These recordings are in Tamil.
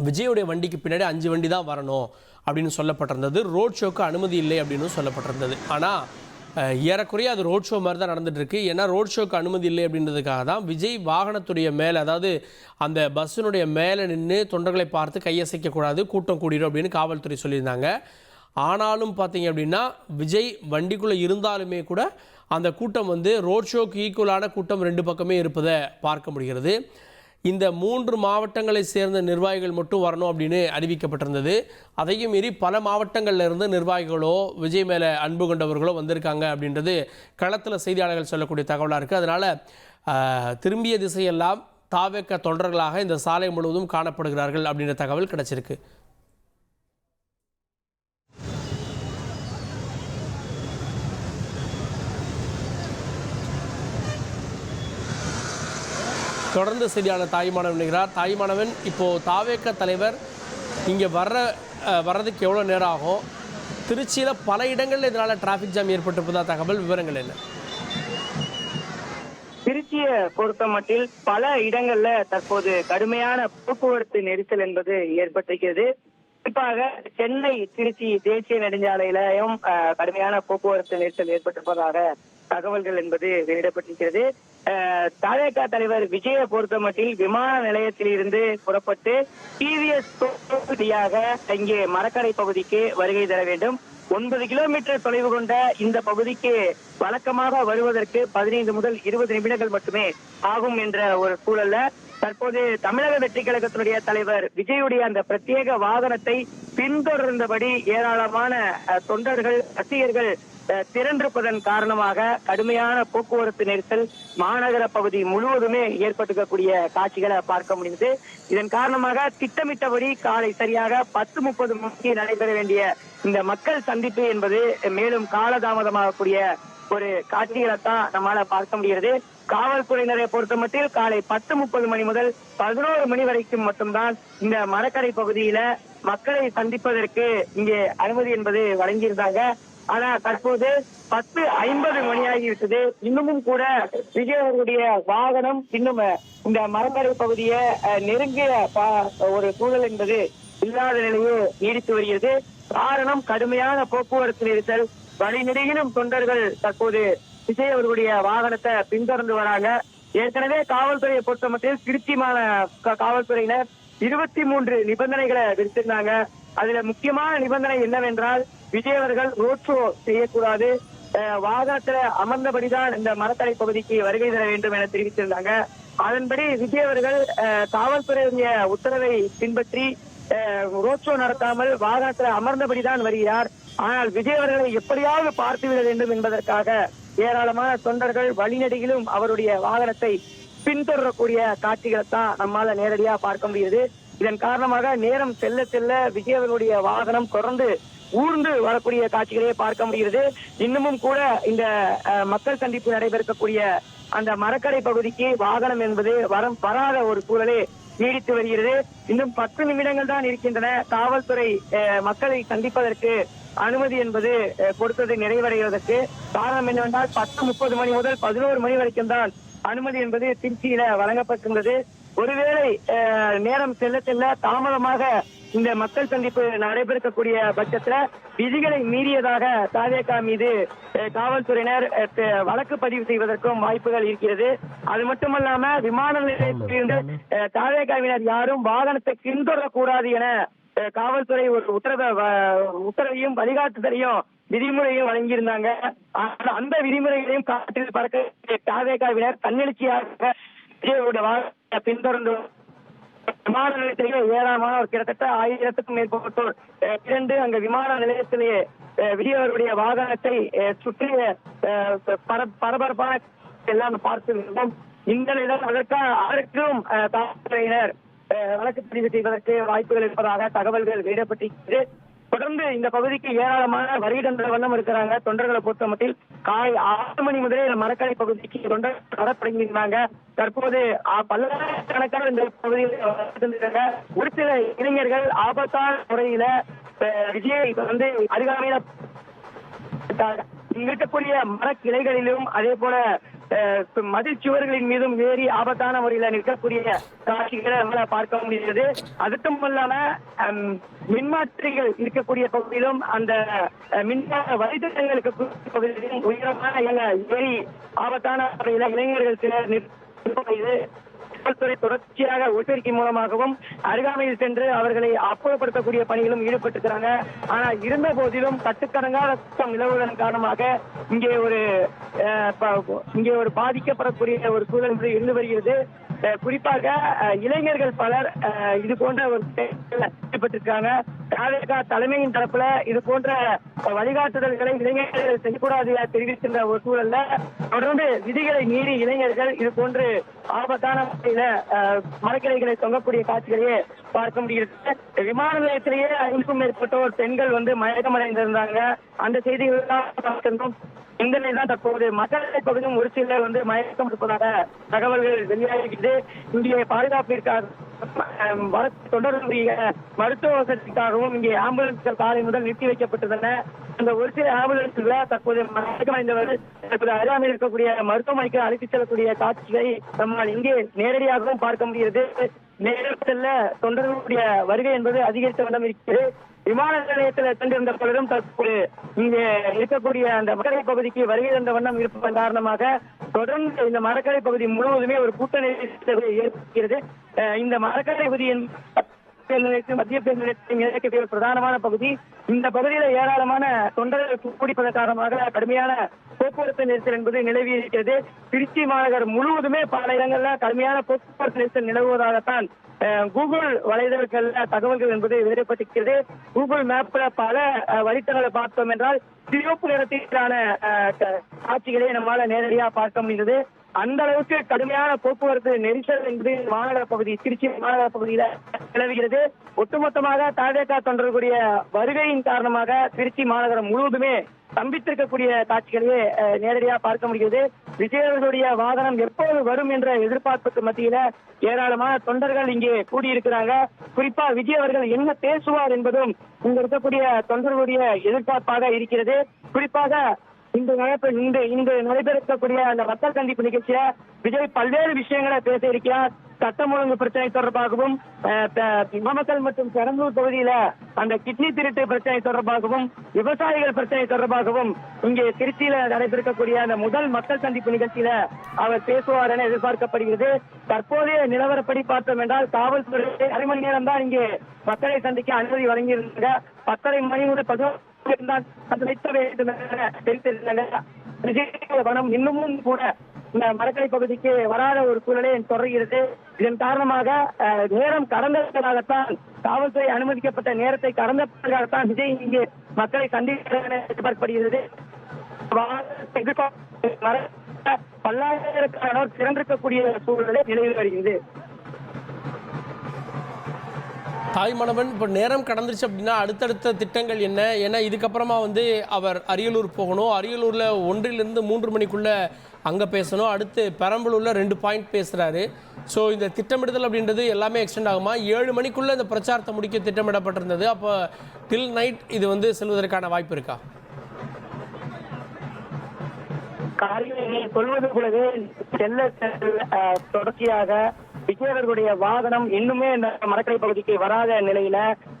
விஜயுடைய வண்டிக்கு பின்னாடி 5 வண்டி தான் வரணும் அப்படின்னு சொல்லப்பட்டிருந்தது. ரோட் ஷோக்கு அனுமதி இல்லை அப்படின்னு சொல்லப்பட்டிருந்தது. ஆனால் ஏறக்குறைய அது ரோட் ஷோ மாதிரி தான் நடந்துட்டு இருக்கு. ஏன்னா ரோட் ஷோக்கு அனுமதி இல்லை அப்படின்றதுக்காக தான் விஜய் வாகனத்துடைய மேலே, அதாவது அந்த பஸ்ஸினுடைய மேலே நின்று தொண்டர்களை பார்த்து கையசைக்கக்கூடாது, கூட்டம் கூடிடும் அப்படின்னு காவல்துறை சொல்லியிருந்தாங்க. ஆனாலும் பார்த்தீங்க அப்படின்னா விஜய் வண்டிக்குள்ளே இருந்தாலுமே கூட அந்த கூட்டம் ரோட் ஷோக்கு ஈக்குவலான கூட்டம் 2 பக்கமே இருப்பதை பார்க்க முடிகிறது. இந்த 3 மாவட்டங்களை சேர்ந்த நிர்வாகிகள் மட்டும் வரணும் அப்படின்னு அறிவிக்கப்பட்டிருந்தது. அதையும் மீறி பல மாவட்டங்களில் இருந்து நிர்வாகிகளோ விஜய் மேலே அன்பு கொண்டவர்களோ வந்திருக்காங்க அப்படின்றது களத்தில் செய்தியாளர்கள் சொல்லக்கூடிய தகவலாக இருக்குது. அதனால் திரும்பிய திசையெல்லாம் தாவேக தொண்டர்களாக இந்த சாலை முழுவதும் காணப்படுகிறார்கள் அப்படின்ற தகவல் கிடைச்சிருக்கு. தொடர்ந்து செய்தியாளர் தாய்மானவன் நிற்கிறார். தாய்மானவன், இப்போது தாவேக தலைவர் இங்கே வர்றதுக்கு எவ்வளோ நேரம் ஆகும்? திருச்சியில் பல இடங்களில் இதனால் டிராஃபிக் ஜாம் ஏற்பட்டிருப்பதா தகவல், விவரங்கள் என்ன? திருச்சியை பொறுத்த மட்டில் பல இடங்கள்ல தற்போது கடுமையான போக்குவரத்து நெரிசல் என்பது ஏற்பட்டிருக்கிறது. குறிப்பாக சென்னை திருச்சி தேசிய நெடுஞ்சாலையிலும் கடுமையான போக்குவரத்து நெரிசல் ஏற்பட்டிருப்பதாக தகவல்கள் என்பது வெளியிடப்பட்டிருக்கிறது. தாவேகா தலைவர் விஜயை பொறுத்த மட்டில் விமான நிலையத்தில் இருந்து புறப்பட்டு டிவிஎஸ் வழியாக இங்கே மரக்கடை பகுதிக்கு வருகை தர வேண்டும். 9 கிலோமீட்டர் தொலைவு கொண்ட இந்த பகுதிக்கு வழக்கமாக வருவதற்கு 15 முதல் 20 நிமிடங்கள் மட்டுமே ஆகும் என்ற ஒரு சூழல்ல தற்போது தமிழக வெற்றி கழகத்தினுடைய தலைவர் விஜயுடைய அந்த பிரத்யேக வாகனத்தை பின்தொடர்ந்தபடி ஏராளமான தொண்டர்கள், ரசிகர்கள் திரண்டிருப்பதன் காரணமாக கடுமையான போக்குவரத்து நெரிசல் மாநகர பகுதி முழுவதுமே ஏற்பட்டிருக்கக்கூடிய காட்சிகளை பார்க்க முடியுது. இதன் காரணமாக திட்டமிட்டபடி காலை சரியாக 10:30 மணிக்கு நடைபெற வேண்டிய இந்த மக்கள் சந்திப்பு என்பது மேலும் காலதாமதமாகக்கூடிய ஒரு காட்சிகளை தான் நம்மளால பார்க்க முடிகிறது. காவல்துறையினரை பொறுத்த மட்டில் காலை 10:30 மணி முதல் 11 மணி வரைக்கும் மட்டும்தான் இந்த மரக்கடை பகுதியில மக்களை சந்திப்பதற்கு இங்கே அனுமதி என்பது வழங்கியிருந்தாங்க. ஆனா தற்போது 10:50 மணியாகிவிட்டது. இன்னமும் கூட விஜய் அவர்களுடைய வாகனம் இன்னும் இந்த மரக்கடை பகுதியை நெருங்கிய ஒரு சூழல் என்பது இல்லாத நிலையே நீடித்து வருகிறது. காரணம் கடுமையான போக்குவரத்து நெரிசல். வழிநெடுகிலும் தொண்டர்கள் தற்போது விஜய் அவர்களுடைய வாகனத்தை பின்தொடர்ந்து வராங்க. ஏற்கனவே காவல்துறையை பொறுத்த மட்டும் திருச்சி காவல்துறையினர் 23 நிபந்தனைகளை விதித்திருந்தாங்க. அதுல முக்கியமான நிபந்தனை என்னவென்றால் விஜய் அவர்கள் ரோட் ஷோ செய்யக்கூடாது, வாகனத்துல அமர்ந்தபடிதான் இந்த மரத்தடை பகுதிக்கு வருகை தர வேண்டும் என தெரிவித்திருந்தாங்க. அதன்படி விஜய் அவர்கள் காவல்துறையுடைய உத்தரவை பின்பற்றி ரோட் ஷோ நடத்தாமல் வாகனத்துல அமர்ந்தபடிதான் வருகிறார். ஆனால் விஜய் அவர்களை எப்படியாவது பார்த்துவிட வேண்டும் என்பதற்காக ஏராளமான தொண்டர்கள் வழிநெடுகிலும் அவருடைய வாகனத்தை பின்தொடரக்கூடிய காட்சிகளை தான் நம்மால நேரடியா பார்க்க முடியுது. இதன் காரணமாக நேரம் செல்ல செல்ல விஜய் அவர்களுடைய வாகனம் தொடர்ந்து ஊர்ந்து வரக்கூடிய காட்சிகளையே பார்க்க முடிகிறது. இன்னமும் கூட இந்த மக்கள் சந்திப்பு நடைபெறக்கூடிய அந்த மரக்கடை பகுதிக்கு வாகனம் என்பது வராத ஒரு சூழலே நீடித்து வருகிறது. இன்னும் 10 நிமிடங்கள் தான் இருக்கின்றன. காவல்துறை மக்களை சந்திப்பதற்கு அனுமதி என்பது கொடுத்தது நிறைவடைவதற்கு. காரணம் என்னவென்றால் 10:30 மணி முதல் 11 மணி வரைக்கும் தான் அனுமதி என்பது திருச்சியில வழங்கப்பட்டுள்ளது. ஒருவேளை நேரம் செல்ல செல்ல தாமதமாக இந்த மக்கள் சந்திப்பு நடைபெறக்கூடிய பட்சத்துல விதிகளை மீறியதாக தாவேகா மீது காவல்துறையினர் வழக்கு பதிவு செய்வதற்கும் வாய்ப்புகள் இருக்கிறது. அது மட்டுமல்லாம விமான நிலையத்திலிருந்து தாவேகாவினர் யாரும் வாகனத்தை பின்தொடரக்கூடாது என காவல்துறை ஒரு உத்தரவையும் வழிகாட்டுதலையும் விதிமுறையும் வழங்கியிருந்தாங்க. அந்த விதிமுறைகளையும் காற்றில் பறக்க தாவேகாவினர் தன்னெழுச்சியாக பின்தொடர்ந்து விமான நிலையத்திலேயே ஏராளமானோர் கிட்டத்தட்ட 1000க்கும் மேற்பட்டோர் திரண்டு அங்க விமான நிலையத்திலேயே விஜய் அவர்களுடைய வாகனத்தை சுற்றிய பரபரப்பான எல்லாம் பார்த்து இருந்தோம். இந்த நிலையில் அதற்கும் காவல்துறையினர் வழக்கு பதிவு செய்வதற்கு வாய்ப்புகள் இருப்பதாக தகவல்கள் வெளியிடப்பட்டிருக்கிறது. தொடர்ந்து இந்த பகுதிக்கு ஏராளமான வருகின்ற வண்ணம் இருக்கிறாங்க. தொண்டர்களை பொறுத்த மட்டில் காலை 6 மணி முதலே மரக்கடை பகுதிக்கு தொண்டர்கள் வரப்படுகிறாங்க. தற்போது பல்லாயிரக்கணக்கான இந்த பகுதியில் ஒரு சில இளைஞர்கள் ஆபத்தான முறையில விஜயை அருகாமையில இருக்கக்கூடிய மரக்கிளைகளிலும் அதே போல மதில் சுவர்களின் மீதும் ஏறி ஆபத்தான முறையில் நிற்கக்கூடிய காட்சிகளை நம்மளால பார்க்க முடிகிறது. அதுக்கும் இல்லாம மின்மாற்றிகள் இருக்கக்கூடிய பகுதியிலும் அந்த மின்சார வழித்தடங்கள் இருக்கக்கூடிய பகுதியிலும் உயரமான ஏறி ஆபத்தான முறையில் இளைஞர்கள் சிலர் நிற்பது காவல்துறை தொடர்ச்சியாக ஒலிபெருக்கி மூலமாகவும் அருகாமையில் சென்று அவர்களை அப்புறப்படுத்தக்கூடிய பணிகளும் ஈடுபட்டிருக்கிறாங்க. ஆனா இருந்த போதிலும் கட்டுக்கடங்காத குற்றம் நிலவுவதன் காரணமாக இங்கே ஒரு பாதிக்கப்படக்கூடிய ஒரு சூழல் இருந்து வருகிறது. குறிப்பாக இளைஞர்கள் பலர் இது போன்ற ஒரு ஈடுபட்டிருக்காங்க. தலைமையின் தரப்புல இது போன்ற வழிகாட்டுதல்களை இளைஞர்கள் செய்யக்கூடாது தெரிவிக்கின்ற ஒரு சூழல்ல தொடர்ந்து விதிகளை மீறி இளைஞர்கள் இது போன்று ஆபத்தான முறையில மரக்கிளைகளை தொங்கக்கூடிய காட்சிகளையே பார்க்க முடிகிறது. விமான நிலையத்திலேயே 5க்கும் மேற்பட்டோர் பெண்கள் மயக்கமடைந்திருந்தாங்க. அந்த செய்திகள் இந்த நிலைதான் தற்போது மக்களை பகுதியும் ஒரு சிலர் மயக்கம் இருப்பதாக தகவல்கள் வெளியாகிறது. இங்கே பாதுகாப்பிற்காக தொடர்புடைய மருத்துவ வசதிக்காகவும் இங்கே ஆம்புலன்ஸ்கள் காலை முதல் நிறுத்தி வைக்கப்பட்டுள்ளன. அந்த ஒரு சில ஆம்புலன்ஸ்ல தற்போது மயக்கமடைந்தவர்கள் தற்போது அருகாமையில் இருக்கக்கூடிய மருத்துவமனைக்கு அழைத்துச் செல்லக்கூடிய காட்சிகளை நம்மால் இங்கே நேரடியாகவும் பார்க்க முடிகிறது. நேரத்தில் தொண்டர்களுடைய வருகை என்பது அதிகரித்த வண்ணம் இருக்கிறது. விமான நிலையத்தில் சென்றிருந்த பலரும் தற்போது இங்கே இருக்கக்கூடிய அந்த மரக்கரை பகுதிக்கு வருகை தந்த வண்ணம் இருப்பதன் காரணமாக தொடர்ந்து இந்த மரக்கரை பகுதி முழுவதுமே ஒரு கூட்ட நெரிசல் ஏற்படுகிறது. இந்த மரக்கரை பகுதியின் மத்திய பேருந்து நிலையத்தின் இயக்கக்கூடிய பிரதானமான பகுதி. இந்த பகுதியில் ஏராளமான தொண்டர்கள் கூடிப்பதன் காரணமாக கடுமையான போக்குவரத்து நெரிசல் என்பது நிலவி இருக்கிறது. திருச்சி மாநகர் முழுவதுமே பல இடங்கள்ல கடுமையான போக்குவரத்து நெரிசல் நிலவுவதாகத்தான் கூகுள் வலைதளங்கள்ல தகவல்கள் என்பது வெளியிடப்பட்டிருக்கிறது. கூகுள் மேப்ல பல வழித்தடங்களை பார்த்தோம் என்றால் சிவப்பு நிறத்திலான காட்சிகளை நம்மால நேரடியாக பார்க்க முடிந்தது. அந்த அளவுக்கு கடுமையான போக்குவரத்து நெரிசல் என்பது மாநகர பகுதி திருச்சி மாநகர பகுதியில நிலவுகிறது. ஒட்டுமொத்தமாக தாவேகா தொண்டர்களுடைய வருகையின் காரணமாக திருச்சி மாநகரம் முழுவதுமே ஸ்தம்பித்திருக்கக்கூடிய காட்சிகளையே நேரடியாக பார்க்க முடிகிறது. விஜயர்களுடைய வாகனம் எப்போது வரும் என்ற எதிர்பார்ப்புக்கு மத்தியில ஏராளமான தொண்டர்கள் இங்கே கூடியிருக்கிறாங்க. குறிப்பா விஜய் அவர்கள் என்ன பேசுவார் என்பதும் இங்க இருக்கக்கூடிய தொண்டர்களுடைய எதிர்பார்ப்பாக இருக்கிறது. குறிப்பாக இன்று நடைபெறக்கூடிய அந்த மக்கள் சந்திப்பு நிகழ்ச்சியில விஜய் பல்வேறு விஷயங்களை பேச இருக்கிறார். சட்டம் ஒழுங்கு பிரச்சனை தொடர்பாகவும் நாமக்கல் மற்றும் பெரம்பலூர் பகுதியில அந்த கிட்னி திருட்டு பிரச்சனை தொடர்பாகவும் விவசாயிகள் பிரச்சனை தொடர்பாகவும் இங்கே திருச்சியில நடைபெறக்கூடிய அந்த முதல் மக்கள் சந்திப்பு நிகழ்ச்சியில அவர் பேசுவார் என எதிர்பார்க்கப்படுகிறது. தற்போதைய நிலவரப்படி பார்த்தோம் என்றால் காவல்துறை 1/2 மணி நேரம் தான் இங்கே மக்களை சந்திக்க அனுமதி வழங்கியிருந்தாங்க. 10:30 மணி முதல் 11 இன்னமும் கூட இந்த மரக்கரை பகுதிக்கு வராத ஒரு சூழலை தொடர்கிறது. இதன் காரணமாக நேரம் கடந்ததாகத்தான் காவல்துறை அனுமதிக்கப்பட்ட நேரத்தை கடந்ததாகத்தான் விஜய் இங்கே மக்களை சந்திக்க எதிர்பார்க்கப்படுகிறது. பல்லாயிரக்கணக்கானோர் திறந்திருக்கக்கூடிய சூழலை நிலவில் வருகிறது. தாய்மானவன் இப்போ நேரம் கடந்துருச்சு அப்படின்னா அடுத்தடுத்த திட்டங்கள் என்ன? ஏன்னா இதுக்கப்புறமா அவர் அரியலூர் போகணும். அரியலூரில் 1 to 3 மணிக்குள்ளே அங்கே பேசணும். அடுத்து பெரம்பலூரில் 2 பாயிண்ட் பேசுகிறாரு. ஸோ இந்த திட்டமிடுதல் அப்படின்றது எல்லாமே எக்ஸ்டெண்ட் ஆகுமா? 7 மணிக்குள்ளே இந்த பிரச்சாரத்தை முடிக்க திட்டமிடப்பட்டிருந்தது. அப்போ டில் நைட் இது செல்வதற்கான வாய்ப்பு இருக்கா? சொல்வது போலவே செல்ல தொடர்ச்சியாக விஜயவர்களுடைய வாகனம் இன்னுமே இந்த மரக்கரை பகுதிக்கு வராத நிலையில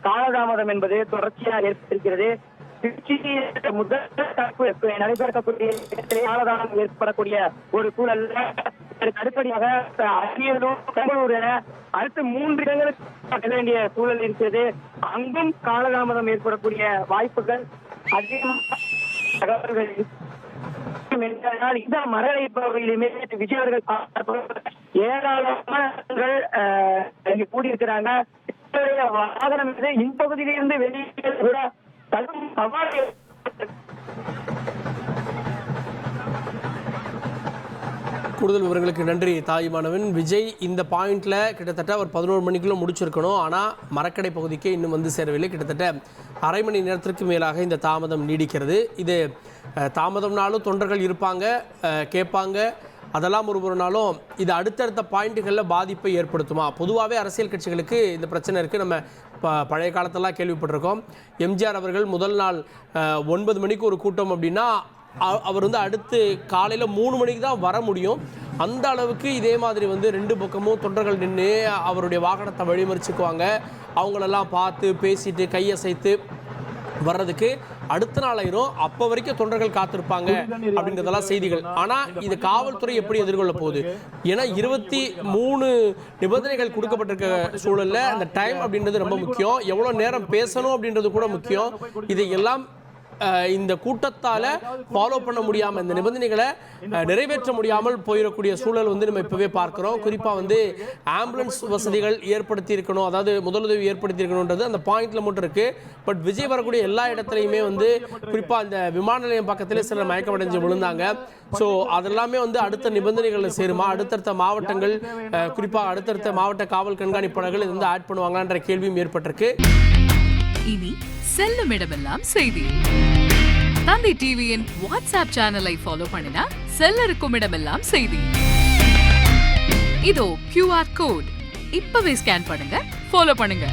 காலதாமதம் என்பது தொடர்ச்சியாக ஏற்பட்டிருக்கிறது. திருச்சியில் முதல் நடைபெறக்கூடிய காலதாமதம் ஏற்படக்கூடிய ஒரு சூழல்ல அடுத்தபடியாக அரியலூர் பெரம்பலூர் என அடுத்து 3 இடங்களுக்கு செல்ல வேண்டிய சூழல் இருக்கிறது. அங்கும் காலதாமதம் ஏற்படக்கூடிய வாய்ப்புகள் அதிகமாக தகவல்கள் இந்த மரக்கரை பகுதியிலுமே விஜயவர்கள் ஏராளமானவர்கள் கூடியிருக்கிறாங்க. வாகனம் இப்பகுதியிலிருந்து வெளியே கூட கடும் சவால். கூடுதல் விவரங்களுக்கு நன்றி தாய்மானவன். விஜய் இந்த பாயிண்ட்ல கிட்டத்தட்ட ஒரு 11 மணிக்குள்ள முடிச்சிருக்கணும். ஆனால் மரக்கடை பகுதிக்கு இன்னும் சேரவில்லை. கிட்டத்தட்ட 1/2 மணி நேரத்திற்கு மேலாக இந்த தாமதம் நீடிக்கிறது. இது தாமதம்னாலும் தொண்டர்கள் இருப்பாங்க, கேட்பாங்க, அதெல்லாம் ஒரு நாளும் இது அடுத்தடுத்த பாயிண்ட்டுகளில் பாதிப்பை ஏற்படுத்துமா? பொதுவாகவே அரசியல் கட்சிகளுக்கு இந்த பிரச்சனை இருக்குது. நம்ம பழைய காலத்தெல்லாம் கேள்விப்பட்டிருக்கோம். எம்ஜிஆர் அவர்கள் முதல் நாள் 9 மணிக்கு ஒரு கூட்டம் அப்படின்னா அவர் வந்து அடுத்து காலையில் 3 மணிக்கு தான் வர முடியும். அந்த அளவுக்கு இதே மாதிரி வந்து 2 பக்கமும் தொண்டர்கள் நின்று அவருடைய வாகனத்தை வழிமறிச்சுக்குவாங்க. அவங்களெல்லாம் பார்த்து பேசிட்டு கையசைத்து வர்றதுக்கு அடுத்த நாள் ஆயிரும். அப்போ வரைக்கும் தொண்டர்கள் காத்திருப்பாங்க அப்படின்றதெல்லாம் செய்திகள். ஆனால் இது காவல்துறை எப்படி எதிர்கொள்ள போகுது? ஏன்னா 23 நிபந்தனைகள் கொடுக்கப்பட்டிருக்க சூழலில் அந்த டைம் அப்படின்றது ரொம்ப முக்கியம். எவ்வளோ நேரம் பேசணும் அப்படின்றது கூட முக்கியம். இதையெல்லாம் இந்த கூட்டத்தால் ஃபாலோ பண்ண முடியாமல், இந்த நிபந்தனைகளை நிறைவேற்ற முடியாமல் போயிடக்கூடிய சூழல் வந்து நம்ம இப்போவே பார்க்குறோம். குறிப்பாக வந்து ஆம்புலன்ஸ் வசதிகள் ஏற்படுத்தி இருக்கணும், அதாவது முதலுதவி ஏற்படுத்தி இருக்கணுன்றது அந்த பாயிண்டில் மட்டும் இருக்குது. பட் விஜய் வரக்கூடிய எல்லா இடத்துலையுமே வந்து குறிப்பாக இந்த விமான நிலையம் பக்கத்திலே சிலர் மயக்கமடைஞ்சு விழுந்தாங்க. ஸோ அதெல்லாமே வந்து அடுத்த நிபந்தனைகளில் சேருமா? அடுத்தடுத்த மாவட்டங்கள், குறிப்பாக அடுத்தடுத்த மாவட்ட காவல் கண்காணிப்பாளர்கள் இது வந்து ஆட் பண்ணுவாங்கன்ற கேள்வியும் ஏற்பட்டிருக்கு. இனி செல்லும் இடமெல்லாம் செய்தி. தந்தி டிவியின் வாட்ஸ்அப் சேனலை ஃபாலோ பண்ணினா செல்ல இருக்கும் இடமெல்லாம் செய்தி. இதோ QR கோட் இப்பவே ஸ்கேன் பண்ணுங்க, ஃபாலோ பண்ணுங்க.